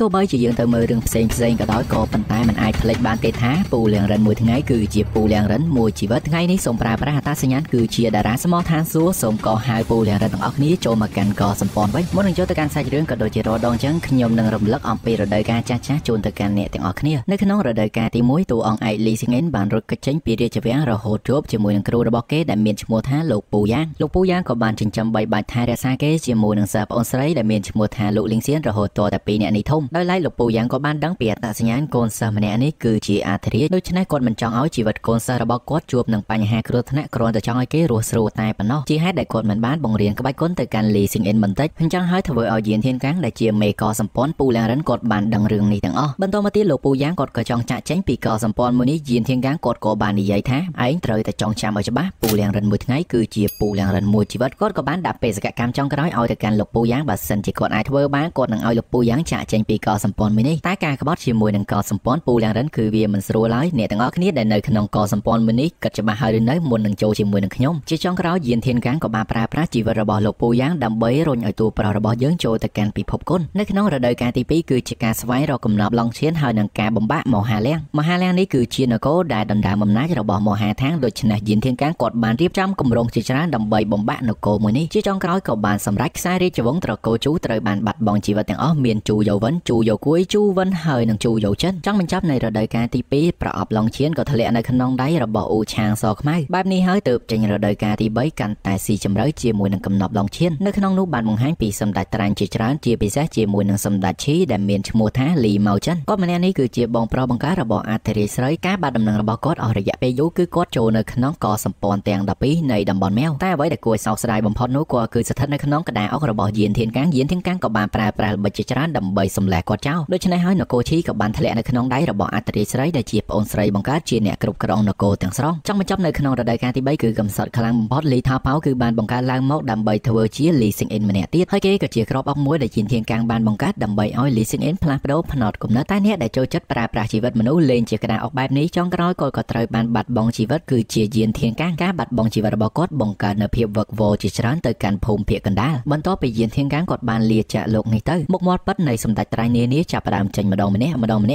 ទោះបីជាយើងទៅមើលរឿងផ្សេងៗក៏ដោយក៏ប៉ុន្តែมันអាចផ្លេចបានទេថាពូលៀងរិនមួយថ្ងៃគឺជាពូលៀងរិនមួយជីវិតថ្ងៃនេះសូមប្រើប្រាស់អត្តសញ្ញាណគឺជាតារាស្មោះឋានសួគ៌សូមកហៅពូលៀងរិនទាំងអស់គ្នាចូលមកកាន់កសម្ព័ន្ធវិញមុននឹងចូលទៅកាន់សាច់រឿងក៏ដូចជារដងចឹងខ្ញុំនឹងរំលឹកអំពីរដូវកាលចាស់ៗជូនទៅកាន់អ្នកទាំងអស់គ្នានៅក្នុងរដូវកាលទី1តួអង្គឯកលីស៊ីងអិនបានរត់គេចចេញពីរាជវាំងរហូតជួបជាមួយនឹងគ្រូរបស់គេដែលមានឈ្មោះថាលោកពូយ៉ាងក៏បានចិញ្ចឹមបីបាច់ថែរក្សាគេជាមួយនឹងសិស្សប្អូនស្រីដែលមានឈ្មោះថាលោកលីងសៀនរហូតតតែពីរអ្នកនេះធំដោយឡែកលោកពូយ៉ាងក៏បានដឹងពីអត្តសញ្ញាណកូនសិស្សម្នាក់នេះគឺជាអាធិរាជដូច្នេះគាត់មិនចង់ឲ្យជីវិតកូនសិស្សរបស់គាត់ជួបនឹងបញ្ហាគ្រោះថ្នាក់គ្រាន់តែចង់ឲ្យគេរស់ស្រួលតែប៉ុណ្ណោះជាហេតុដែលគាត់មិនបានបង្រៀនក្បាច់គុណទៅកាន់លីស៊ីងអិនបន្តិចអញ្ចឹងហើយធ្វើឲ្យយានធានកាំងដែលជាមេកសម្ព័ន្ធពូលៀងរិនគាត់បានដឹងរឿងនេះទាំងអស់បន្តមកទៀតលោកពូយ៉ាងគាត់ក៏ចង់ចាក់ចេញពីកសម្ព័ន្ធមួយនេះយានធានកាំងគាត់ក៏បាននិយាយថាឯងត្រូវតែចងចាំឲ្យច្បាស់ពូលៀងរិនមួយថ្ងៃគឺជាពូលៀងរិនមួយជីវិតគាត់ក៏បានដាក់បេសកកម្មចុងក្រោយឲ្យទៅកាន់លោកពូយ៉ាងបើសិនជាគាត់អាចធ្វើបានគាត់នឹងឲ្យលោកពូយ៉ាងចាក់ចេញពីកសម្ព័ន្ធមួយនេះតែការក្បត់ជាមួយនឹងកសម្ព័ន្ធពូលៀងរិនគឺវាមិនស្រួលឡើយអ្នកទាំងអស់គ្នាដែលនៅក្នុងកសម្ព័ន្ធមួយនេះគិតច្បាស់ហើយឬនៅមុននឹងចូលជាមួយនឹងខ្ញុំជាចុងក្រោយយានធានកាំងក៏បានប្រើប្រាស់ជីវិតរបស់លោកពូយ៉ាងដើម្បីរុញឲ្យតួប្រុសរបស់យើងចូលទៅកាន់ពិភពគុណនៅក្នុងរដូវកាលទី2គឺជាការស្វែងរកកំណប់ឡង់ឈានហើយនឹងការបំបាក់មហាលៀងនេះគឺជានគរដែលដណ្ដើមអំណាចរបស់មហាថាងដូច្នេះយានធានកាំងគាត់បានរៀបចំគម្រោងជាច្រើនដើម្បីបំបាក់នគរមួយនេះជាចុងក្រោយក៏បានសម្រេចខ្សែរាជវង្សត្រកូលជូត្រូវបានបាត់បង់ជីវិតទាំងអស់មានជូយោវិនជូយោគួយជូវិនហើយនឹងជូយោចិនចង់បញ្ចប់នៃរដូវកាលទី2ប្រអប់ឡង់ឈានក៏ធ្លាក់នៅក្នុងដៃរបស់អ៊ូឆាងសខ្មៅបែបនេះហើយទើបចេញរដូវកាលទី3កាន់តែស៊ីជម្រៅជាមួយនឹងកំណប់ឡង់ឈាននៅក្នុងនោះបានបង្ហាញពីសម្ដេចត្រាញ់ជាច្រើនជាពិសេសជាមួយនឹងសម្ដេចឈីដែលមានឈ្មោះថាលីម៉ៅចិនគាត់ម្នាក់នេះគឺជាបងប្រុសបង្ការរបស់អធិរាជស្រីការបាត់ដំណឹងរបស់គាត់អស់រយៈពេលយូរគឺគាត់ចូលនៅក្នុងកសម្ព័ន្ធទាំង12នៃតំបន់ម៉ែវតែអ្វីដែលគួរឲ្យសោកស្ដាយបំផុតនោះគឺស្ថិតនៅក្នុងក្តារអុករបស់យានធានកាំងក៏បានប្រើប្រាស់ល្បិចជាច្រើនដើម្បីសម្លាប់គាត់ចោលដូច្នេះហើយនគរឈីក៏បានធ្លាក់នៅក្នុងដៃរបស់អធិរាជស្រីដែលជាប្អូនស្រីបង្កើតជាអ្នកគ្រប់គ្រងនគរទាំងស្រុងចង់បញ្ចប់នៅក្នុងរដូវកាលទី3គឺកំសត់ខ្លាំងបំផុតលីថាប៉ៅគឺបានបង្កើតឡើងមកដើម្បីធ្វើជាលីស៊ីងអិនម្នាក់ទៀតហើយគេក៏ជាក្របអុកមួយដែលយានធានកាំងបានបង្កើតដើម្បីឲ្យលីស៊ីងអិនផ្លាស់ប្ដូរផ្នត់គំនិតតែអ្នកដែលចូលចិត្តប្រើប្រាស់ជីវិតមនុស្សលេងជាក្តារអុកបែបនេះចុងក្រោយគាត់ក៏ត្រូវបានបាត់បង់ជីវិតគឺជាយានធានកាំងការបាត់បង់ជីវិតរបស់គាត់បង្កើតនៅភាពវឹកវរជាច្រើនទៅកាន់ភូមិភាគកណ្ដាលបន្ទាប់ពីយានធានកាំងគាត់បានលាចាកលោកនេះទៅមុខមាត់ពិតនៃសម្ដេចត្រាញ់នានាចាប់ផ្ដើមចេញម្ដងម្នា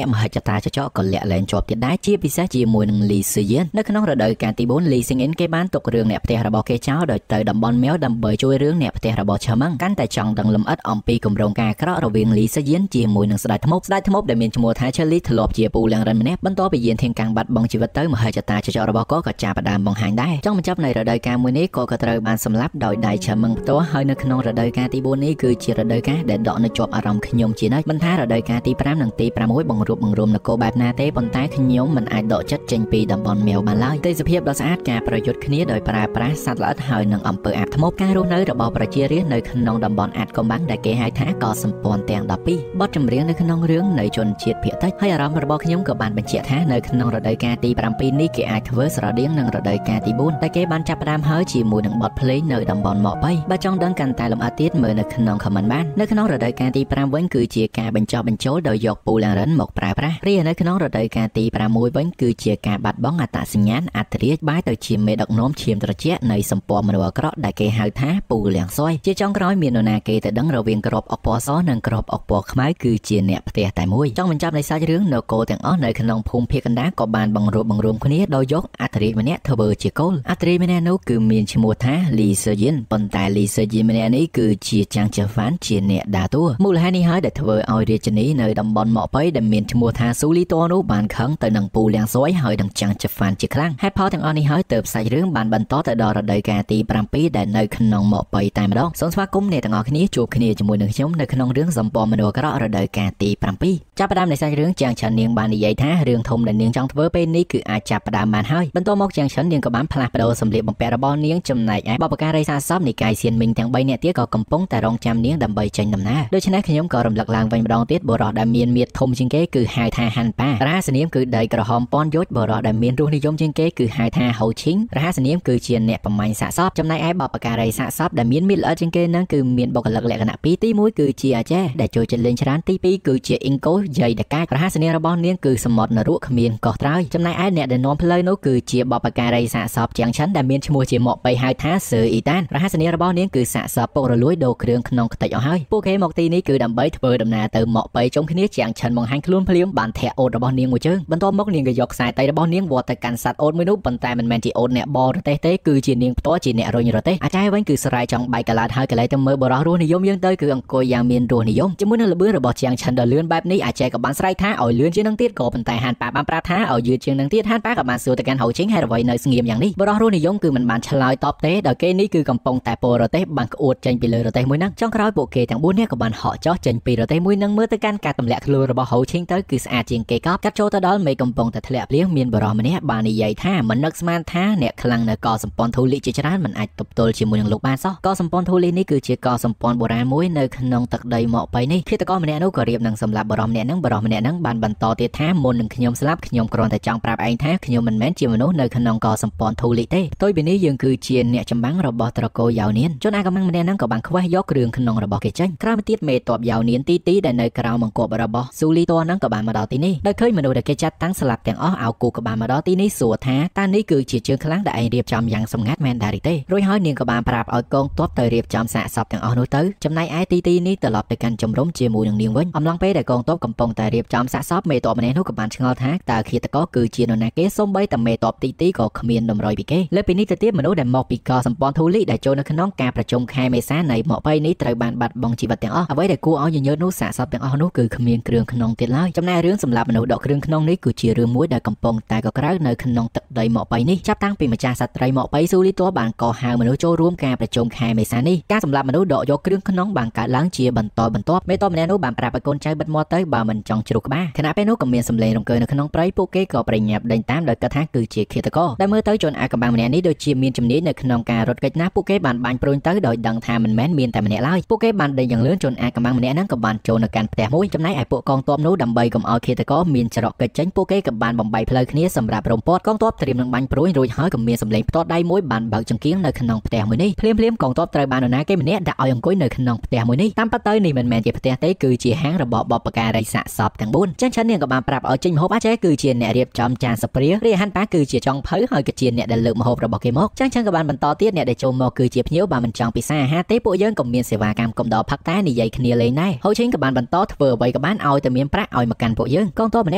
ក់មហិច្ឆតាចចកក៏លាក់លែងជាប់ទៀតដែរជាពិសេសជាមួយនឹងលីស៊ឺយៀននៅក្នុងរដូវកាលទី4លីស៊ីងអិនគេបានទុករឿងអ្នកផ្ទះរបស់គេចោលដោយទៅតំបន់ម៉ែវដើម្បីជួយរឿងអ្នកផ្ទះរបស់ឆាម៉ឹងកាន់តែចង់ដឹងលម្អិតអំពីគម្រោងការអាក្រក់រវាងលីស៊ឺយៀនជាមួយនឹងស្ដេចថ្មប់ដែលមានឈ្មោះថាឆេលីធ្លាប់ជាពូលៀងរិនម្នាក់បន្ទាប់ពីយានធានកាំងបាត់បង់ជីវិតទៅមហិច្ឆតាចចករបស់គាត់ក៏ចាប់ផ្ដើមបង្ហាញដែរចង់បញ្ចប់នៅរដូវកាលមួយនេះក៏ត្រូវបានសម្លាប់ដោយដៃឆាម៉ឹងផ្ទាល់ហើយនៅក្នុងរដូវកាលទី4នេះគឺជារដូវកាលដែលដកនៅជាប់អារម្មណ៍ខ្ញុំជានិច្ចមិនថារដូវកាលទី5និងទី6បង្រួបបង្រួមនគរបែបណាទេប៉ុន្តែខ្ញុំមិនអាចដកចិត្តចេញពីតំបន់ម៉ែវបានឡើយទេសភាពដ៏ស្អាតការប្រយុទ្ធគ្នាដោយប្រើប្រាស់សត្វល្អិតហើយនឹងអំពើអាបធ្មប់ការរស់នៅរបស់ប្រជារាស្ត្រនៅក្នុងតំបន់អាតកំបាំងដែលគេហៅថាកសម្ព័ន្ធទាំង12បទចម្រៀងនៅក្នុងរឿងនៃជនជាតិភាគតិចហើយអារម្មណ៍របស់ខ្ញុំក៏បានបញ្ជាក់ថានៅក្នុងរដូវកាលទី7នេះគេអាចធ្វើស្រដៀងនឹងរដូវកាលទី4តែគេបានចាប់ផ្ដើមហើយជាមួយនឹងបទភ្លេងនៅតំបន់ម៉កបៃបើចង់ដឹងកាន់តែលម្អិតទៀតមើលនៅក្នុង comment បាននៅក្នុងរដូវកាលទី5វិញគឺជាការបញ្ចុះបញ្ចូលដោយយកពូលៀងរិនមកប្រើប្រាស់រីឯនៅក្នុងរដូវកាលទី6វិញគឺជាការបាត់បង់អត្តសញ្ញាណអធិរាជបែរទៅជាមេដឹកនាំឈាមត្រជាក់នៃសម្ព័ន្ធមនុស្សអាក្រក់ដែលគេហៅថាពូលៀងសុយជាចុងក្រោយមាននរណាគេទៅដឹងរវាងក្របអុកពណ៌សនិងក្របអុកពណ៌ខ្មៅគឺជាអ្នកផ្ទះតែមួយចង់បញ្ចប់នៃសាច់រឿងនគរទាំងអស់នៅក្នុងភូមិភាគកណ្ដាលក៏បានបង្រួបបង្រួមគ្នាដោយយកអធិរាជម្នាក់ធ្វើជាគោលអធិរាជម្នាក់នោះគឺមានឈ្មោះថាលីស៊ឺយិនប៉ុន្តែលីស៊ឺយិនម្នាក់នេះគឺជាចាងជហ្វានជាអ្នកដើរតួមូលហេតុនេះហើយដែលធ្វើឲ្យរាជនីនៅតំបន់ម៉កបៃដែលមានឈ្មោះថាស៊ូលីតនោះបានខឹងទៅនឹងពូលៀងសុយហើយនឹងចាងជហ្វានជាខ្លាំងហេតុផលទាំងអស់នេះហើយទើបសាច់រឿងបានបន្តទៅដល់រដូវកាលទី7ដែលនៅក្នុងម៉កបៃតែម្ដងសូមស្វាគមន៍អ្នកទាំងអស់គ្នាជួបគ្នាជាមួយនឹងខ្ញុំនៅក្នុងរឿងសម្ព័ន្ធមនុស្សអាក្រក់រដូវកាលទី7ចាប់ផ្ដើមនៃសាច់រឿងចាងឆាននាងបាននិយាយថារឿងធំដែលនាងចង់ធ្វើពេលនេះគឺអាចចាប់ផ្ដើមបានហើយបន្ទាប់មកចាងឆាននាងក៏បានផ្លាស់ប្ដូរសម្លៀកបំពាក់របស់នាងចំណែកឯបព្វការីសាសពនៃកាយសៀនមីងទាំង3នាក់ទៀតក៏កំពុងតែរងចាំនាងដើម្បីចេញដំណើរដូច្នេះខ្ញុំក៏រំលឹកឡើងវិញម្ដងទៀតបុរសដែលមានមាឌធំជាងគេគឺហៅថាហាន់ប៉ារហស្សនាមគឺដីក្រហមប៉ុនយោជបុរសដែលមានរសនិយមជាងគេគឺហៅថាហូឈីងរហស្សនាមគឺជាអ្នកប្រមាញ់សាកសពចំណែកឯបព្វការីសាកសពដែលមានមាឌល្អិតជាងគេនឹងគឺមានបុគ្គលិកលក្ខណៈ2ទី1គឺជាអាចារ្យដែលចូលចិត្តលេងច្រើនទី2គឺជាអ៊ីងកូយាយដកាចរហស្សនាមរបស់នាងគឺសមុទ្រនរកគ្មានកោះត្រើយចំណែកឯអ្នកដែលនាំផ្លូវនោះគឺជាបព្វការីសាកសពជាងឆាន់ដែលមានឈ្មោះជាម៉កបៃហៅថាសឺអ៊ីតានរហស្សនាមរបស់នាងគឺសាកសពពុករលួយដូរគ្រឿងក្នុងខ្ទេចអស់ហើយពួកគេមកទីនេះគឺដើម្បីធ្វើដំណើរ ទៅមកបីជុំគ្នាជាងឆិនមកហាញ់ខ្លួនភ្លាមបានធាក់អូតរបស់នាងមួយជើងបន្ទាប់មកនាងក៏យកខ្សែតៃរបស់នាងវត្តទៅកាន់សัตว์អូតមួយនោះប៉ុន្តែមិនមែនជាអូតអ្នកបរទេទេគឺជានាងផ្ទាល់ជាអ្នករុញរទេះអាចារ្យវិញគឺស្រ័យចង់បែកកលាតហើយកន្លែងទៅមើលបរោះរស់និយមយើងទៅគឺអង្គុយយ៉ាងមានរស់និយមជាមួយនឹងល្បឿនរបស់ជាងឆិនដ៏លឿនបែបនេះអាចារ្យក៏បានស្រែកថាឲ្យលឿនជាងនឹងទៀតក៏ប៉ុន្តែហានប៉ាបានប្រាប់ថាឲ្យយឺតជាងនឹងទៀតហានប៉ាក៏បានសួរទៅកាន់ហៅជិងហេតុអ្វីនៅស្ងៀមយ៉ាងនេះបរោះរស់និយមគឺមិនបានឆ្លើយតបទេដោយគេនេះគឺកំពុងតែពោរទេះបានក្អួតចេញពីលើរទេះមួយហ្នឹងចុងក្រោយពួកគេទាំង4នាក់ក៏បានហក់ចុះចេញពីរទេះមួយហ្នឹងមើលទៅកាន់ការទម្លាក់ខ្លួនរបស់ហៅជិងទៅគឺស្អាតជាងគេកប់កាត់ចូលទៅដល់មេកំពុងតែធ្លាក់ភ្លៀងមានបរោះម្នាក់បាននិយាយថាមិននឹកស្មានថាអ្នកខ្លាំងនៅកសម្ព័ន្ធធូលីជាច្រើនមិនអាចទប់ទល់ជាមួយនឹងលោកបានសោះកសម្ព័ន្ធធូលីនេះគឺជាកសម្ព័ន្ធបុរាណមួយនៅក្នុងទឹកដីមកបីនេះឃាតករម្នាក់នោះក៏រៀបនឹងសម្លាប់បរោះម្នាក់ហ្នឹងបរោះម្នាក់ហ្នឹងបានបន្តទៀតថាមុននឹងខ្ញុំស្លាប់ខ្ញុំគ្រាន់តែចង់ប្រាប់ឯងថាខ្ញុំមិនមែនជាមនុស្សនៅក្នុងកសម្ព័ន្ធធូលីទេផ្ទុយពីនេះយើងគឺជាអ្នកចម្បាំងរបស់ត្រកូលយ៉ាវនៀនជនអាកំបាំងម្នាក់ហ្នឹងក៏បានខ្វះយកគ្រឿងក្នុងរបស់គេចេញក្រោយមកទៀតមេតបយ៉ាវនៀនទីដែលនៅក្រៅមង្គបរបស់ស៊ូលីតហ្នឹងក៏បានមកដល់ទីនេះដោយឃើញមនុស្សដែលគេចាត់តាំងស្លាប់ទាំងអស់អោគូក៏បានមកដល់ទីនេះសួរថាតើនេះគឺជាជើងខ្លាំងដែលឯងរៀបចំយ៉ាងសម្ងាត់មែនដែរទេរួចហើយនាងក៏បានប្រាប់ឲ្យកងទ័ពទៅរៀបចំសាកសពទាំងអស់នោះទៅចំណែកឯទីនេះត្រឡប់ទៅកាន់ជំរំជាមួយនឹងនាងវិញអំឡុងពេលដែលកងទ័ពកំពុងតែរៀបចំសាកសពមេតបម្នាក់នោះក៏បានឆ្ងល់ថាតើឃាតករគឺជានរណាគេសូម្បីតែមេតបទីក៏គ្មានតម្រុយពីគេលើពីនេះទៅទៀតមនុស្សដែលមកពីកសម្ព័ន្ធធូលីដែលចូលនៅក្នុងការប្រជុំខែមេសានៃមកបីនេះត្រូវបានបាត់បង់ជីវិតទាំងអស់អ្វីដែលគួរឲ្យញញើតនោះសាកសពទាំងអស់នោះគឺគ្មានគ្រឿងក្នុងទៀតឡើយចំណែករឿងសម្រាប់មនុស្សដកគ្រឿងក្នុងនេះគឺជារឿងមួយដែលកំពុងតែកក្រៅនៅក្នុងទឹកដីមកបីនេះចាប់តាំងពីម្ចាស់សត្រីមកបីស៊ូលីតបានកោះហៅមនុស្សចូលរួមការប្រជុំខែមេសានេះការសម្រាប់មនុស្សដកយកគ្រឿងក្នុងបានកើតឡើងជាបន្តបន្ទាប់មេតបម្នាក់នោះបានប្រាប់ឲ្យកូនចៅបិទមាត់ទៅបើមិនចង់ជ្រុះក្បាលខណៈពេលនោះក៏មានសម្លេងរង្គើនៅក្នុងព្រៃពួកគេក៏ប្រញាប់ដេញតាមដោយគិតថាគឺជាឃាតករដែលមើលទៅជនអាកំបាំងម្នាក់នេះដូចជាមានជំនាញនៅក្នុងការរត់គេចណាស់ពួកគេបានបាញ់ព្រួយទៅដោយដឹងថាមិនមែនមានតែម្នាក់ឡើយពួកគេបានដេញយ៉ាងលឿនជនអាកំបាំងម្នាក់ហ្នឹងក៏បានចូលនៅកាន់ផ្ទះមួយចំណែកឯពួកកងទ័ពនោះដើម្បីកុំឲ្យឃាតករមានច្រកគេចចេញពួកគេក៏បានបំបីផ្លូវគ្នាសម្រាប់រំពាត់កងទ័ពត្រៀមនឹងបាញ់ព្រួយរួចហើយក៏មានសម្លេងផ្ទាត់ដៃមួយបានបើកចង្កៀងនៅក្នុងផ្ទះមួយនេះភ្លាមៗកងទ័ពត្រូវបាននរណាគេម្នាក់ដាក់ឲ្យអង្គុយនៅក្នុងផ្ទះមួយនេះតាមពិតទៅនេះមិនមែនជាផ្ទះទេគឺជាហាងរបស់បបការីសាកសពទាំង4ចឹងឆាននាងក៏បានប្រាប់ឲ្យចេញម្ហូបអាចារ្យគឺជាអ្នករៀបចំចានសព្រារាហានប៉ាគឺជាចុងភៅហើយក៏ជាអ្នកដែលលើកម្ហូបរបស់គេមកចឹងក៏បានបន្តទៀតអ្នកដែលចូលមកគឺជាភ្ញៀវបើមិនចង់ពិសាអាហារទេពួកយើងក៏មានសេវាកម្មកំដរផឹកតែនិយាយគ្នាលេងដែរហូឆេងក៏បានបន្តធ្វើអ្វីក៏បានឲ្យតែមានប្រាក់ឲ្យមកកាន់ពួកយើងកងទ័ពម្ន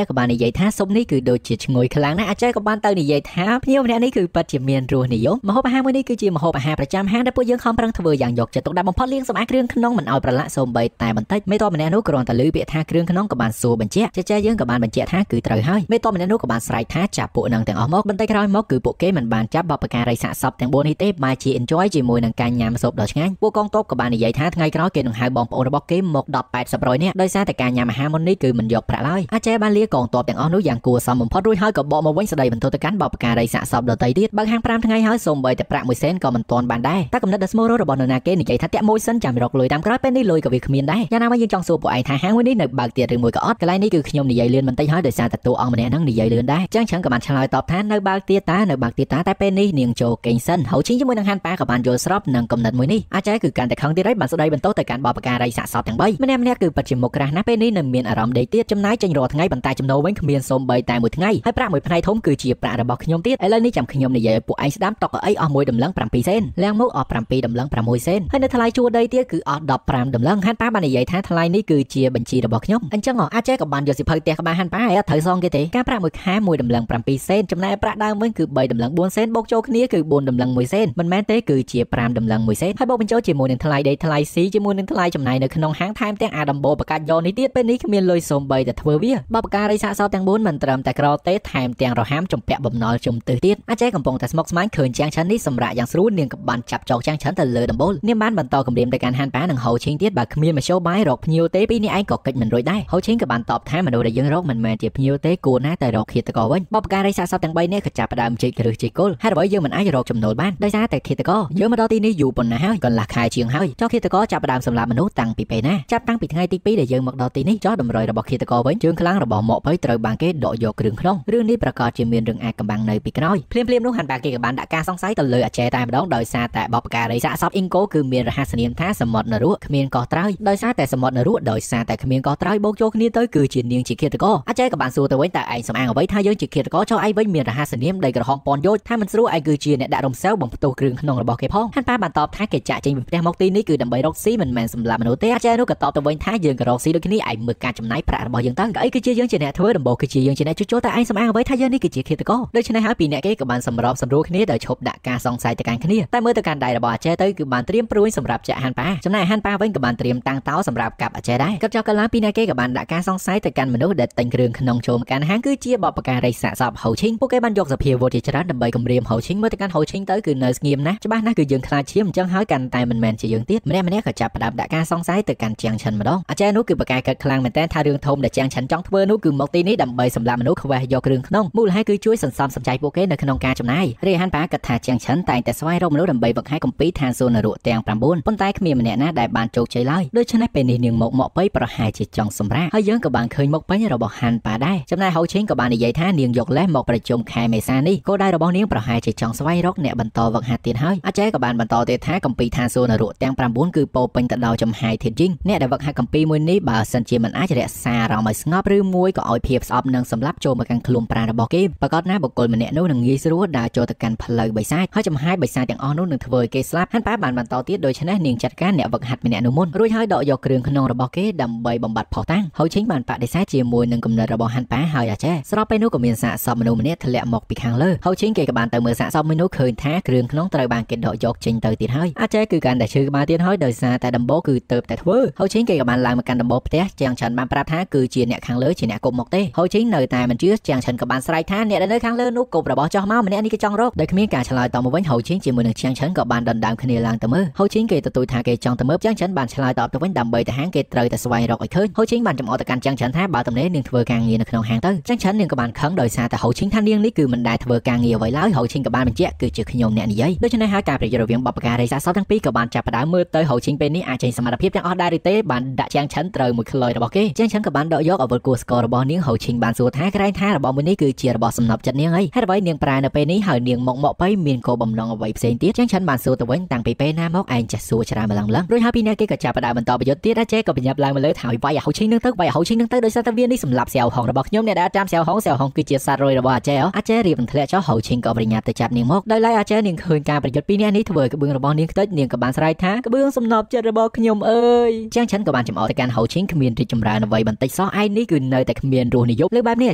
ាក់ក៏បាននិយាយថាស៊ុបនេះគឺដូចជាឈ្ងុយខ្លាំងណាស់អាចារ្យក៏បានទៅនិយាយថាភ្ញៀវម្នាក់នេះគឺពិតជាមានរសនិយមម្ហូបអាហារមួយនេះគឺជាម្ហូបអាហារប្រចាំហាងដែលពួកយើងខំប្រឹងធ្វើយ៉ាងយកចិត្តទុកដាក់បំផុតលាងសម្អាតគ្រឿងក្នុងមិនឲ្យប្រឡាក់សូម្បីតែបន្តិចមេតបម្នាក់នោះគ្រាន់តែឮពាក្យថាគ្រឿងក្នុងក៏បានសួរបញ្ជាក់ចាយើងក៏បានបញ្ជាក់ថាគឺត្រូវហើយមេតបម្នាក់នោះក៏បានស្រែកថាចាប់ពួកនឹងទាំងអស់មកបន្តិចក្រោយមកគឺពួកគេមិនបានចាប់បបការីសាកសពទាំង4នេះទេបែរជា enjoy ជាមួយនឹងការញ៉ាំស៊ុបដ៏ឆ្ងាញ់ពួកកងទ័ពក៏បាននិយាយថាថ្ងៃក្រោយគេនឹងហៅបងប្អូនរបស់គេមក10-80នាក់ដោយសារតែការញ៉ាំអាហារមុននេះគឺមិនយកប្រាក់ឡើយអាចារ្យបានលាកងទ័ពទាំងអស់នោះយ៉ាងគួរសមបំផុតរួចហើយក៏បកមកវិញស្ដីបន្ទោសទៅកាន់បបការីសាកសពដទៃទៀតបើកហាង5ថ្ងៃហើយសូម្បីតែប្រាក់1សេនក៏មិនទាន់បានដែរតែកំណត់ដ៏ស្មូររបស់នរណាគេនិយាយថាតាក់មួយសិនចាំរកលុយតាមក្រោយពេលនេះលុយក៏វាគ្មានដែរយ៉ាងណាមកយើងចង់សួរពួកឯងថាហាងមួយនេះនៅបើកទៀតឬមួយក៏អត់កន្លែងនេះគឺខ្ញុំនិយាយលឿនបន្តិចហើយដោយសារតែតួអង្គម្នាក់ហ្នឹងនិយាយលឿនដែរចឹងក៏បានឆ្លើយតបថានៅបើកទៀតតែពេលនេះនាងចូលកេងសិនហៅឈិងជាមួយនឹងហានប៉ាក៏បានយល់ស្របនឹងកំណត់មួយនេះអាចារ្យគឺកាន់តែខឹងទៀតហើយបានស្ដីបន្ទោសទៅកាន់បបការីសាកសពទាំង3ម្នាក់គឺពិតជាមុខក្រាស់ណាស់ពេលនេះនៅមានអារម្មណ៍ដេកទៀតចំណាយចេញរាល់ថ្ងៃប៉ុន្តែចំណូលវិញគ្មានសូម្បីតែមួយថ្ងៃហើយប្រាក់មួយផ្នែកធំគឺជាប្រាក់របស់ខ្ញុំទៀតឥឡូវនេះចាំខ្ញុំនិយាយឲ្យពួកឯងស្ដាប់តកអីអស់មួយតម្លឹង7សេនឡើងមកអស់7តម្លឹង6សេនហើយនៅថ្លៃជួលដីទៀតគឺអស់15តម្លឹងហានប៉ាបាននិយាយថាថ្លៃនេះគឺជាបញ្ជីរបស់ខ្ញុំអញ្ចឹងអាចារ្យក៏បានយកសិភៅផ្ទះក្បាលហានប៉ាឲ្យអត់ត្រូវសងគេទេការប្រាក់មួយខែ1តម្លឹង7សេនចំណែកប្រាក់ដើមវិញគឺ3តម្លឹង4សេនបូកចូលគ្នាគឺ4តម្លឹង1សេនមិនមែនទេគឺជា5តម្លឹង1សេនហើយបូកបញ្ចូលជាមួយនឹងថ្លៃដីថ្លៃស៊ីជាមួយនឹងថ្លៃចំណាយនៅក្នុងហាងថែមទាំងអាដំបូលបកាច់យកនេះទៀតពេលនេះគ្មានលុយសូម្បីតែធ្វើវាបបការីសាកសពទាំង4មិនត្រឹមតែក្រទេថែមទាំងរហាមចំពាក់បំណុលជំទឹះទៀតអាចារ្យកំពុងតែស្មុគស្មាញឃើញជាងឆាន់នេះសម្រាប់យ៉ាងស្រួលនាងក៏បានចាប់ចោកជាងឆាន់ទៅលើដំបូលនាងបានបន្តគម្រាមទៅកាន់ហានប៉ានិងហូឆេងទៀតបើគ្មានមធ្យោបាយរកភ្ញៀវទេពីនេះឯងក៏កិច្ចមិនរួចដែរហូឆេងក៏បានតបថាមនុស្សដែលយើងរកមិនមែនជាភ្ញៀវទេគួរណាតែរកឃាតករវិញបបការីសាកសពទាំង3នាក់ក៏ចាប់ផ្ដើមជីកឬជីកគល់ហេតុអ្វីយើងមិនអាចរកចំណូលបានដោយសារតែឃាតករយើងមកដល់ទីនេះយូរប៉ុណ្ណាហើយកន្លះខែជាងហើយចោះឃាតករចាប់ផ្ដើមសម្លាប់មនុស្សតាំងពីពេលណាចាប់តាំងពីថ្ងៃទី2ដែលយើងមកដល់ទីនេះចោះតម្រុយរបស់ឃាតករវិញជើងខ្លាំងរបស់មកបីត្រូវបានគេដកយកគ្រឿងក្នុងរឿងនេះប្រកាសជាមានរឿងអាចកំបាំងនៅពីក្រោយភ្លាមនោះហាន់ប៉ាគេក៏បានដាក់ការសង្ស័យទៅលើអាចេតែម្ដងដោយសារតែបបការីសាកសពអ៊ីងកូគឺមានរហស្សនាមថាសមុទ្រនរកគ្មានកោះត្រើយដោយសារតែសមុទ្រនរកដោយសារតែគ្មានកោះត្រើយបូកចូលគ្នាទៅគឺជានាងជាឃាតករអាចេក៏បានសួរទៅវិញតើឯងសំអាងអ្វីថាយើងជាឃាតករចោះឯងវិញមានរហស្សនាមដីក្រហមពណ៌យោជថាមិនស្រួលឯងគឺជាអ្នកដាក់រំសេវបំផ្ទុះគ្រឿងក្នុងរបស់គេផងហាន់ប៉ាបានតបថាគេចាក់ចេញពីផ្ទះមកទីនេះគឺដើម្បីរកស៊ីមិនមែនសម្លាប់មនុស្សទេអាចេនោះក៏តបទៅវិញថា យើងក៏រកស៊ីដូចគ្នាឯងមើលការចំណាយប្រាក់របស់យើងទៅក៏អីគឺជាយើងជាអ្នកធ្វើដំបូងគឺជាយើងជាអ្នកជួសជុលតែឯងសម្អាងអ្វីថាយើងនេះគឺជាឃាតករដូច្នេះហើយពីអ្នកគេក៏បានសម្របសម្រួលគ្នាដោយឈប់ដាក់ការសង្ស័យទៅកាន់គ្នាតែមើលទៅកាន់ដៃរបស់អាចេទៅគឺបានត្រៀមព្រួយសម្រាប់ចាក់ហាន់ប៉ាចំណែកហាន់ប៉ាវិញក៏បានត្រៀមតាំងតោសម្រាប់កាប់អាចេដែរគាត់ចោះកន្លងពីអ្នកគេក៏បានដាក់ការសង្ស័យទៅកាន់មនុស្សដែលទិញគ្រឿងក្នុងចូលមកកាន់ហាងគឺជាបបការីសាកសពហូឈីងពួកគេបានយកសភាវុធជាច្រើនដើម្បីគម្រាមហូឈីងមើលទៅកាន់ហូឈីងទៅគឺនៅស្ងៀមណាស់ច្បាស់ណាស់គឺយើងខ្លាចឈាមអញ្ចឹងហើយកាន់តែមិនមែនជាយើងទៀតម្នាក់ក៏ចាប់ផ្ដើមដាក់ការសង្ស័យទៅកាន់ជាងឈិនម្ដងអាចេនោះគឺបកាយកើតខ្លាំងមែនតើថារឿងធំដែលជាងឈិនចង់ធ្វើនោះគឺមកទីនេះដើម្បីសម្លាប់មនុស្សខ្វះយកគ្រឿងក្នុងមូលហេតុគឺជួយសន្សំសំចៃពួកគេនៅក្នុងការចំណាយរាហានប៉ាគិតថាជាងឈិនតែងតែស្វែងរកមនុស្សដើម្បីបង្ហាញគម្ពីរឋានសួគ៌នរកទាំង9ប៉ុន្តែគ្មានម្នាក់ណាដែលបានជោគជ័យឡើយដូច្នេះពេលនេះនាងមកបីប្រហែលជាចង់សម្រាកហើយយើងក៏បានឃើញមុខពេញរបស់ហានប៉ាដែរចំណែកហូឈីងក៏បាននិយាយថានាងយកលេសមកប្រជុំខែមេសានេះគោលដៅរបស់នាងប្រហែលជាចង់ស្វែងរកអ្នកបន្តវឹកហាត់ទៀតហើយអាចេក៏បានបន្តទៀតថាគម្ពីរឋានសួគ៌នរកទាំង9គឺពោពេញទៅដោយចំហាយធាតុជីងអ្នកដែលវឹកហាត់គម្ពីរមួយនេះបើសិនជាមិនអាចរក្សាអារម្មណ៍ឲ្យស្ងប់ឬមួយក៏ឲ្យភាពស្អប់និងសម្លាប់ចូលមកកាន់ខ្លួនប្រាណរបស់គេប្រកាសណាបុគ្គលម្នាក់នោះនឹងងាយស្រួលដើរចូលទៅកាន់ផ្លូវបិសាចហើយចំហាយបិសាចទាំងអស់នោះនឹងធ្វើឲ្យគេស្លាប់ហាន់ប៉ាបានបន្តទៀតដូច្នេះនាងចាត់ការអ្នកវឹកហាត់ម្នាក់នោះមុនរួចហើយដកយកគ្រឿងក្នុងរបស់គេដើម្បីបំបត្តិផុសតាំងហូឈីងបានបដិសេធជាមួយនឹងគំនិតរបស់ហាន់ប៉ាហើយអាចេស្របពេលនោះក៏មានសាកសពមនុស្សម្នាក់ធ្លាក់មកពីខាងលើហូឈីងគេក៏បានទៅមើលសាកសពមួយនោះឃើញថាគ្រឿងក្នុងត្រូវបានគេដកយកចេញទៅទៀតហើយអាចេគឺកាន់តែឈឺក្បាលទៀតហើយដោយសារតែដំបូងគឺទៅតែធ្វើហូឈីងគេក៏បានឡើងមកកាន់ដំបូងផ្ទះជាងឆាន់បានប្រាប់ថាគឺជាអ្នកខាងលើជាអ្នកគប់មកទេហូឈីងនៅតែមិនជឿជាងឆាន់ក៏បានស្រែកថាអ្នកដែលនៅខាងលើនោះគប់របស់ចោះមកម្នាក់នេះគេចង់រកដោយគ្មានការឆ្លើយតបមកវិញហូឈីងជាមួយនឹងជាងឆាន់ក៏បានដណ្ដើមគ្នាឡើងទៅមើលហូឈីងគេទទូចថាគេចង់ទៅមើលជាងឆាន់បានឆ្លើយតបទៅវិញដើម្បីទៅហាងគេត្រូវតែស្វែងរកឲ្យឃើញហូឈីងបានចំអកទៅកាន់ជាងឆាន់ថាបើទំនេរនាងធ្វើការងារនៅក្នុងហាងទៅជាងឆាន់នាងក៏បានខឹងដោយសារតែហូឈីងថានាងនេះគឺមិនដែលធ្វើការងារអ្វីឡើយហូឈីងក៏បានបញ្ជាក់គឺជាខ្ញុំអ្នកនិយាយដូច្នេះហើយការប្រយុទ្ធរវាងបបការីសាសទាំងពីរក៏បានចាប់ផ្ដើមមើលទៅហូឈីងពេលនេះអាចចេញសមត្ថភាពទាំងអស់ដែរឬទេបានដាក់ជាងឆាន់ត្រូវមួយខ្លយរបស់គេជាងឆាន់ក៏បានដកយកអាវុធគួរស្គាល់របស់នាងហូឈីងបានសួរថាក្រែងថារបស់មួយនេះគឺជារបស់សំណប់ចិត្តនាងអីហេតុអ្វីនាងប្រើនៅពេលនេះហើយនាងមកបីមានគោលបំណងអ្វីផ្សេងទៀតជាងឆាន់បានសួរទៅវិញតាំងពីពេលណាមកឯងចេះសួរច្រើនម្លឹងរួចហើយពីនេះគេក៏ចាប់ផ្ដើមបន្តប្រយុទ្ធទៀតអាចេក៏បញ្ញាប់ឡើងមកលើថាឲ្យវាយហូឈីងនឹងទៅវាយហូឈីងនឹងទៅដោយសារតែវានេះសម្លាប់សៀវហងរបស់ខ្ញុំអ្នកដែលចាំសៀវហងគឺជាសត្វរយរបស់អាចេរៀបនឹងធ្លាក់ចុះហូឈីងក៏ប្រញាប់ទៅចាប់នាងមកដោយឡែកអាចេនាងឃើញការប្រយុទ្ធពីរនាក់នេះធ្វើឲ្យក្បឿងរបស់នាងខ្ទេចនាងក៏បានស្រែកថាក្បឿងសំណប់ចិត្តរបស់ខ្ញុំអើយជាងឆាន់ក៏បានចំអកទៅកាន់ហូឈីងគ្មានរីកចម្រើនអ្វីបន្តិចសោះឯនេះគឺនៅតែគ្មានរសនិយមលើបែបនេះអ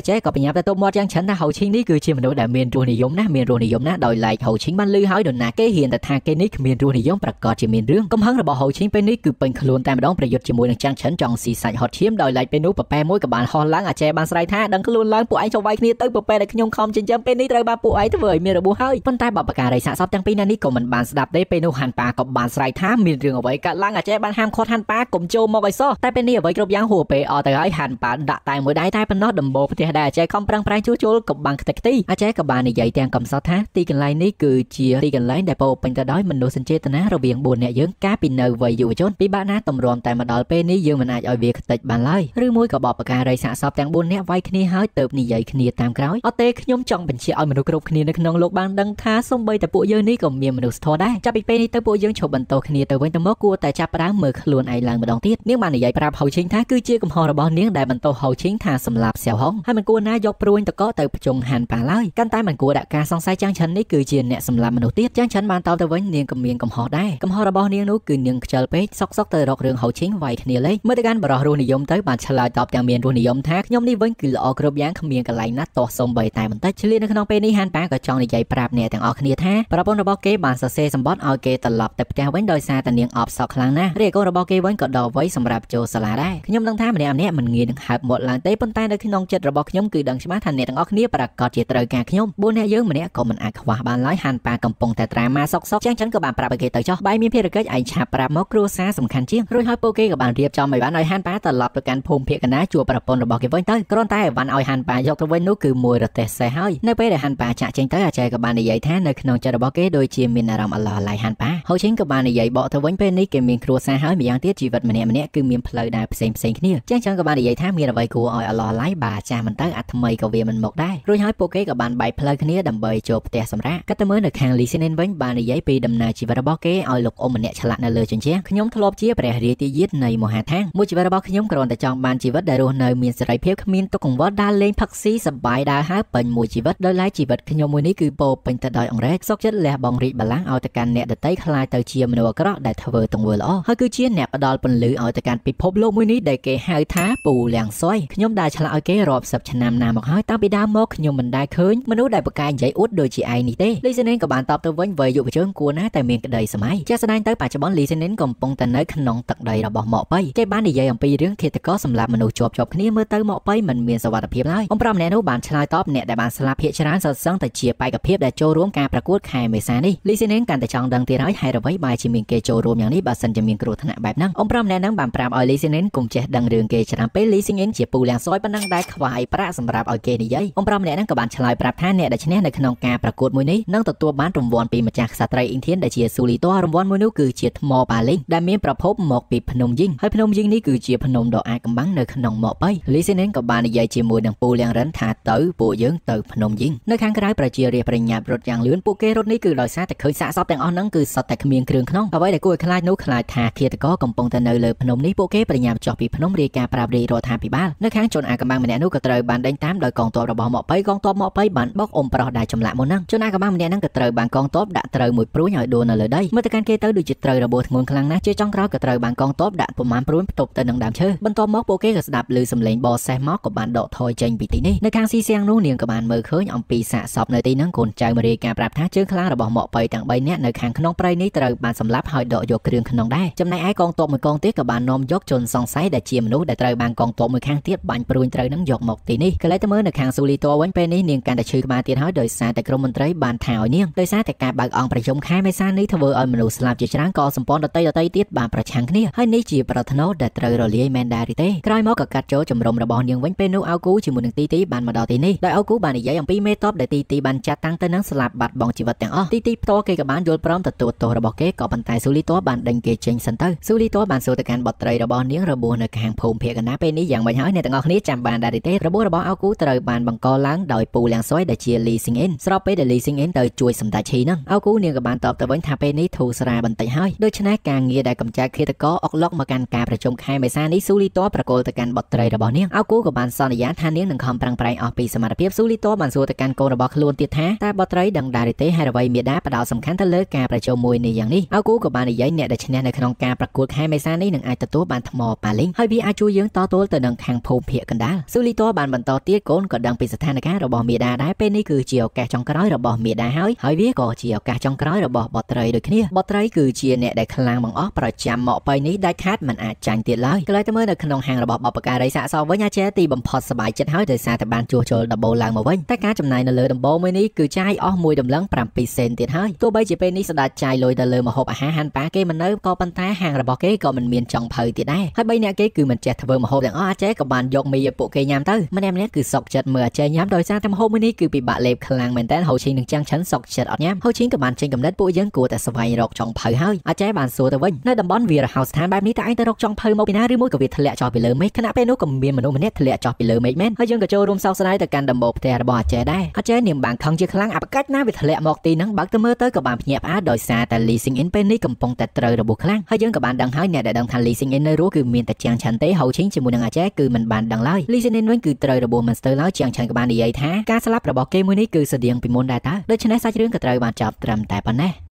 ាចេក៏បញ្ញាប់ទៅទប់មាត់ជាងឆាន់ថាហូឈីងនេះគឺជាមនុស្សដែលមានរសនិយមណាស់ដោយឡែកហូឈីងបានលឺហើយនរណាគេហ៊ានតែថាគេនេះគ្មានរសនិយមប្រកាសជាមានរឿងកំហឹងរបស់ហូឈីងពេលនេះគឺពេញខ្លួនតែម្ដងប្រយុទ្ធជាមួយនឹងជាងឆាន់ចង់ស៊ីសាច់ហត់ឈាមដោយឡែកពេលនោះប៉ប៉ែមួយក៏បានហោះឡើងអាចេបានស្រែកថាដឹងខ្លួនឡើងពួកឯងចុះវាយគ្នាទៅប៉ប៉ែដែលខ្ញុំខំចិញ្ចឹមពេលនេះត្រូវបានពួកឯងធ្វើឲ្យមានរបួសហើយប៉ុន្តែបបការីសាកសពទាំងពីរនាក់នេះក៏មិនបានស្ដាប់ទេពេលនោះហាន់ប៉ាក៏បានស្រែកថាមានរឿងអ្វីកើតឡើងអាចេបានហាមឃាត់ហាន់ប៉ាកុំចូលមកឲ្យសោះតែពេលនេះអ្វីគ្រប់យ៉ាងហួសពេលអស់ទៅហើយហាន់ប៉ាដាក់តែមួយដៃតែប៉ុណ្ណោះដំបូងផ្ទះដែលអាចេខំប្រឹងប្រែងជួសជុលក៏បានខ្ទេចខ្ទីអាចេក៏បាននិយាយទាំងកំសត់ថាទីកន្លែងនេះគឺជាទីកន្លែងដែលពោពេញទៅដោយមនោសញ្ចេតនារវាង4នាក់យើងកាលពីនៅវ័យយុវជនពីបាក់ណាតម្រាំតែមកដល់ពេលនេះយើងមិនអាចឲ្យវាខ្ទេចបានឡើយឬមួយក៏បបការីសាកសពទាំង4នាក់វាយគ្នាហើយទៅនិយាយគ្នាតាមក្រោយអត់ទេខ្ញុំចង់បញ្ជាឲ្យមនុស្សគ្រប់គ្នានៅក្នុងលោកបានដឹងថាសូម្បីតែពួកយើងនេះក៏មានមនុស្សធម៌ដែរចាប់ពីពេលនេះទៅពួកយើងឈប់បន្តគ្នាទៅវិញទៅមកគួរតែចាប់ផ្ដើមមើលខ្លួនឯងឡើងម្ដងទៀតនាងបាននិយាយប្រាប់ហូឈីងថាគឺជាកំហុសរបស់នាងដែលបន្តហូឈីងថាសម្លាប់សៀវហងហើយមិនគួរណាយកព្រួញតកទៅប្រជុំហាន់ប៉ាឡើយកាន់តែមិនគួរដាក់ការសង្ស័យចាងឆាន់នេះគឺជាអ្នកសម្លាប់មនុស្សទៀតចាងឆាន់បានតបទៅវិញនាងក៏មានកំហុសដែរកំហុសរបស់នាងនោះគឺនាងខ្ជិលពេកសុកទៅរករឿងហូឈីងវាយគ្នាលេងមើលទៅកាន់បរិះរស់និយមទៅបានឆ្លើយតបទាំងមានរស់និយមថាខ្ញុំនេះវិញគឺល្អគ្រប់យ៉ាងគ្មានកន្លែងណាទាស់សំបីតែបន្តិចឆ្លៀតនៅក្នុងពេលនេះហាន់ប៉ាក៏ចង់និយាយប្រាប់អ្នកទាំងអស់គ្នាថាប្រពន្ធរបស់គេបានសរសេរសម្បត្តិឲ្យគេត្រឡប់ទៅផ្ទះវិញដោយសារតែនាងអបសក់ខ្លាំងណាស់រាជកូនរបស់គេវិញក៏ដល់វ័យសម្រាប់ចូលសាលាដែរខ្ញុំដឹងថាម្នាក់មិនងាយនឹងហើបមាត់ឡើងទេប៉ុន្តែនៅក្នុងចិត្តរបស់ខ្ញុំគឺដឹងច្បាស់ថាអ្នកទាំងអស់គ្នាប្រកាសជាត្រូវការខ្ញុំ4អ្នកយើងម្នាក់ក៏មិនអាចខ្វះបានឡើយហាន់ប៉ាកំពុងតែត្រាម៉ាសុកជាងចឹងក៏បានប្រាប់ឲ្យគេទៅចោះបាយមានភារកិច្ចឯងឆាប់ប្រាប់មកគ្រួសារសំខាន់ជាងរួចហើយពួកគេក៏បានរៀបចំឲ្យបានឲ្យហាន់ប៉ាត្រឡប់ទៅកាន់ភូមិភាគកណ្ដាលជួបប្រពន្ធរបស់គេវិញទៅគ្រាន់តែវ៉ាន់ឲ្យហាន់ប៉ាយកទៅវិញនោះគឺមួយរទេះសេះហើយនៅពេលដែលហាន់ប៉ាចាក់ចេញទៅអាចារ្យក៏បាននិយាយថានៅក្នុងចិត្តរបស់គេដូចជាមានអារម្មណ៍អឡោះអាល័យហាន់ប៉ាហូឈីងក៏បាននិយាយបកទៅវិញពេលនេះគេមានគ្រួសារហើយម្យ៉ាងទៀតជីវិតម្នាក់គឺមានផ្លូវដែរផ្សេងគ្នាចឹងក៏បាននិយាយថាមានអ្វីគួរឲ្យអឡោះអាល័យបើចាស់មិនទៅអាថ្មីក៏វាមិនមកដែររួចហើយពួកគេក៏បានបែកផ្លូវគ្នាដើម្បីចូលផ្ទះសម្រាប់កាត់ទៅមើលនៅខាងលីស៊ីនិនវិញបាននិយាយពីដំណើរជីវិតរបស់គេឲ្យលោកអ៊ំម្នាក់ឆ្លាក់នៅលើជញ្ជាំងខ្ញុំធ្លាប់ជាព្រះរាជាយាទនៃមហាថាងមួយជីវិតរបស់ខ្ញុំគ្រាន់តែចង់បានជីវិតដែលរស់នៅមានសេរីភាពគ្មានទុក្ខកង្វល់ដើរលេងផឹកស៊ីសប្បាយដើរហើរពេញមួយជីវិតដោយឡែកជីវិតខ្ញុំមួយនេះគឺពោពេញទៅដោយអង្រែកសុខចិត្តលះបង់រាជបល្ល័ង្កឲ្យទៅកាន់អ្នកដតីខ្លាចទៅជាមនុស្សអាក្រក់ដែលធ្វើទង្វើល្អហើយគឺជាអ្នកផ្ដល់ពន្លឺឲ្យទៅកាន់ កាន់ពិភពលោកមួយនេះដែលគេហៅថាពូលៀងសុយខ្ញុំដែលឆ្លាក់ឲ្យគេរាប់សិបឆ្នាំណាមកហើយតាំងពីដើមមកខ្ញុំមិនដែលឃើញមនុស្សដែលប្រកែកនិយាយអួតដូចជាឯងនេះទេលីសេនីនក៏បានតបទៅវិញវ័យយុវជនគួរណាស់តែមានក្តីសម័យជាស្ដែងទៅបច្ចុប្បន្នលីសេនីនកំពុងតែនៅក្នុងទឹកដីរបស់ម៉កប៉ៃគេបាននិយាយអំពីរឿងឃាតករសម្លាប់មនុស្សជាប់គ្នាមើលទៅម៉កប៉ៃមិនមានសុវត្ថិភាពឡើយអំប្រាប់ម្នាក់នោះបានឆ្លើយតបអ្នកដែលបានស្លាប់ភាគច្រើនសុទ្ធសឹងតែជាបេក្ខភាពដែលចូលរួមការប្រកួតខែមេសានេះលីសេនីនកាន់តែចង់ដឹងទៀតហើយហេតុអ្វីបែរជាមានគេចូលរួមយ៉ាងនេះបើសិនជាមានគ្រោះថ្នាក់បែបហ្នឹងអំប្រាប់ម្នាក់ហ្នឹងបានប្រាប់ឲ្យលីសេនីនកុំចេះដឹងរឿងគេច្រើនពេកលីសេនីនជាពូលៀងសុយប៉ុណ្ណឹងដែលខ្វះអីប្រាក់សម្រាប់ឲ្យគេនិយាយអំប្រាប់ម្នាក់ហ្នឹងក៏បានឆ្លើយប្រាប់ថាអ្នកដែលឈ្នះនៅក្នុងការប្រកួតមួយនេះនឹងទទួលបានរង្វាន់ពីម្ចាស់ក្សត្រីអ៊ីនធៀនដែលជាស៊ូលីតរង្វាន់មួយនោះគឺជាថ្មប៉ាលីងដែលមានប្រភពមកពីភ្នំយីងហើយភ្នំយីងនេះគឺជាភ្នំដ៏អាចកំបាំងនៅក្នុងម៉កប៉ៃលីសេនីនក៏បាននិយាយជាមួយនឹងពូលៀងរិនថាទៅពួកយើងទៅភ្នំយីងនៅខាងក្រៅប្រជារាស្ត្រប្រញាប់រត់យ៉ាងលឿនពួកគេរត់នេះគឺដោយសារតែឃើញសាកសពទាំងអស់ហ្នឹងគឺសុទ្ធតែគ្មានគ្រឿងក្នុងអ្វីដែលគួរឲ្យខ្លាចនោះខ្លាចថាឃាតករកំពុងតែនៅលើភ្នំនេះពួកគេប្រញាប់ចុះពីភ្នំរាយការណ៍ប្រាប់រាជរដ្ឋាភិបាលនៅខាងជនអាកំបាំងម្នាក់នោះក៏ត្រូវបានដេញតាមដោយកងទ័ពរបស់ម៉កប៉ៃកងទ័ពម៉កប៉ៃបានបុកអ៊ំប្រុសដែលចម្លាក់មុនហ្នឹងជនអាកំបាំងម្នាក់ហ្នឹងក៏ត្រូវបានកងទ័ពដាក់ត្រូវមួយព្រួញឲ្យដួលនៅលើដីមើលទៅកាន់គេទៅដូចជាត្រូវរបួសធ្ងន់ខ្លាំងណាស់ជាចុងក្រោយក៏ត្រូវបានកងទ័ពដាក់ប្រមាណព្រួញផ្ទប់ទៅនឹងដើមឈើបន្ទាប់មកពួកគេក៏ស្ដាប់ឮសំឡេងបរសេះមកក៏បានដកថយចេញពីទីនេះនៅខាងស៊ីសៀងនោះនាងក៏បានមើលឃើញអំពីសាកសពនៅទីហ្នឹងកូនចៅមរាយការប្រាប់ថាជើងខ្លារបស់ម៉កប៉ៃទាំង3នាក់នៅខាងក្នុងព្រៃនេះត្រូវបានសម្លាប់ហើយដកយកគ្រឿងក្នុងដែរចំណែកឯកងទ័ពមួយកងទៀតក៏បាននាំយកជនសង្ស័យដែលជាមនុស្សដែលត្រូវបានកងទ័ពមួយខាងទៀតបាញ់ព្រួយត្រូវនឹងយកមកទីនេះកន្លែងទៅមើលនៅខាងស៊ូលីតវិញពេលនេះនាងកាន់តែឈឺក្បាលទៀតហើយដោយសារតែក្រុមមន្ត្រីបានថាឲ្យនាងដោយសារតែការបើកអង្គប្រជុំខែមេសានេះធ្វើឲ្យមនុស្សស្លាប់ជាច្រើនក៏សម្ព័ន្ធដតីទៀតបានប្រឆាំងគ្នាហើយនេះជាប្រធ្នោដែលត្រូវរលាយមែនដែរទេក្រោយមកក៏កាត់ចូលជំរំរបស់នាងវិញពេលនោះអោគូជាមួយនឹងទីបានមកដល់ទីនេះដោយអោគូបាននិយាយអំពីមេតបដែលទីបានចាត់តាំងទៅនឹងស្លាប់បាត់បង់ជីវិតទាំងអស់ទីផ្ទាល់គេក៏បានយល់ព្រមទទួលទោសរបស់គេក៏ប៉ុន្តែស៊ូលីតបានដេញគេចេញសិនទៅស៊ូលីតបានសួរទៅកាន់បុត្រីរបស់នាងរបួសនៅខាងភូមិភាគកណ្ដាលពេលនេះយ៉ាងម៉េចហើយអ្នកទាំងអស់គ្នាចាំបានដែរទេរបួសរបស់អោគូត្រូវបានបង្កឡើងដោយពូលៀងសុយដែលជាលីស៊ីងអ៊ិនស្របពេលដែលលីស៊ីងអ៊ិនទៅជួយសម្ដេចឈីហ្នឹងអោគូនាងក៏បានតបទៅវិញថាពេលនេះធូរស្រាលបន្តិចហើយដូច្នេះការងារដែលកម្ចាត់ឃាតករអុកឡុកមកកាន់ការប្រជុំខែមេសានេះស៊ូលីតប្រកល់ទៅកាន់បុត្រីរបស់នាងអោគូក៏បានសន្យាថានាងនឹងខំប្រឹងប្រែងអស់ពីសមត្ថភាពស៊ូលីតបានសួរទៅកាន់កូនរបស់ខ្លួនទៀតថាតើបុត្រីដឹងដែរទេហេតុអ្វីមេដាផ្ដោតសំខាន់ទៅលើការប្រជុំមួយនេះយ៉ាងនេះអោគូក៏បាននិយាយអ្នកដែលឈ្នះនៅក្នុងការប្រកួតខែមេសានេះនឹងអាចទទួលបានថ្មប៉ាលីងហើយវាអាចជួយយើងតទល់ទៅនឹងខាងភូមិភាគកណ្ដាលស៊ូលីតបានបន្តទៀតកូនក៏ដឹងពីស្ថានភាពរបស់មេដាដែរពេលនេះគឺជាឱកាសចុងក្រោយរបស់មេដាហើយវាក៏ជាឱកាសចុងក្រោយរបស់បុត្រីដូចគ្នាបុត្រីគឺជាអ្នកដែលខ្លាំងបង្អស់ប្រចាំម៉កប៉ៃនេះដាច់ខាតមិនអាចចាញ់ទៀតឡើយកន្លែងទៅមើលនៅក្នុងហាងរបស់បបការីសាកសវិញអាចារ្យទីបំផុតសប្បាយចិត្តហើយដោយសារតែបានជួសជុលដំបូលឡើងមកវិញតែការចំណាយនៅលើដំបូលមួយនេះគឺចាយអស់មួយដំឡឹង7សេនទៀតហើយទោះបីជាពេលនេះស្ដេចចាយលុយទៅលើម្ហូបអាហារហាន់ប៉ាគេមិននៅក៏ប៉ុន្តែហាងរបស់គេក៏មិនមានចុងភៅទៀតដែរហើយ3អ្នកគេគឺមិនចេះធ្វើម្ហូបទាំងអស់អាចារ្យក៏បានយកមីឲ្យពួកគេញ៉ាំទៅម្នាក់គឺសុកចិត្តមើលអាចារ្យញ៉ាំដោយសារតែម្ហូបមួយនេះគឺពិបាកលេបខ្លាំងមែនតើហូឈីងនឹងចាំងឆិនសុកចិត្តអត់ញ៉ាំហូឈីងក៏បានចេញកំណត់ពួកយើងគួរតែស្វែងរកចុងភៅហើយអាចារ្យបានសួរទៅវិញនៅតំបន់វីរហោស្ថានបែបនេះតើឯងទៅរកចុងភៅមកពីណាឬមួយក៏វាធ្លាក់ចុះពីលើមេឃខណៈពេលនោះក៏មានមនុស្សម្នាក់ធ្លាក់ចុះពីលើមេឃមែនហើយយើងក៏ចូលរួមសោកស្ដាយទៅកាន់ដំបូលផ្ទះរបស់អាចារ្យដែរអាចារ្យនាងបានខឹងជាខ្លាំងអបកាច់ណាវាធ្លាក់មកទីហ្នឹងបើកទៅមើលទៅក៏បានភ្ញាក់ផ្អើលដោយសារតែលីស៊ីងអ៊ិនពេលនេះកំពុងតែត្រូវរបួសខ្លាំងហើយយើងក៏បានដឹងហើយអ្នកដែលដឹងថាលីស៊ីងអ៊ិននៅរស់គឺមានតែជាងឆាន់ទេហូឈីងជាមួយនឹងអាចារ្យគឺមិនបានដឹងឡើយលីស៊ីងអ៊ិនវិញគឺត្រូវរបួសមិនស្ទើរឡើយជាងឆាន់ក៏បាននិយាយថាការស្លាប់របស់គេមួយនេះគឺស្តៀងពីមុនដែរតើដូច្នេះសាច់រឿងក៏ត្រូវបានចប់ត្រឹមតែប៉ុណ្ណេះ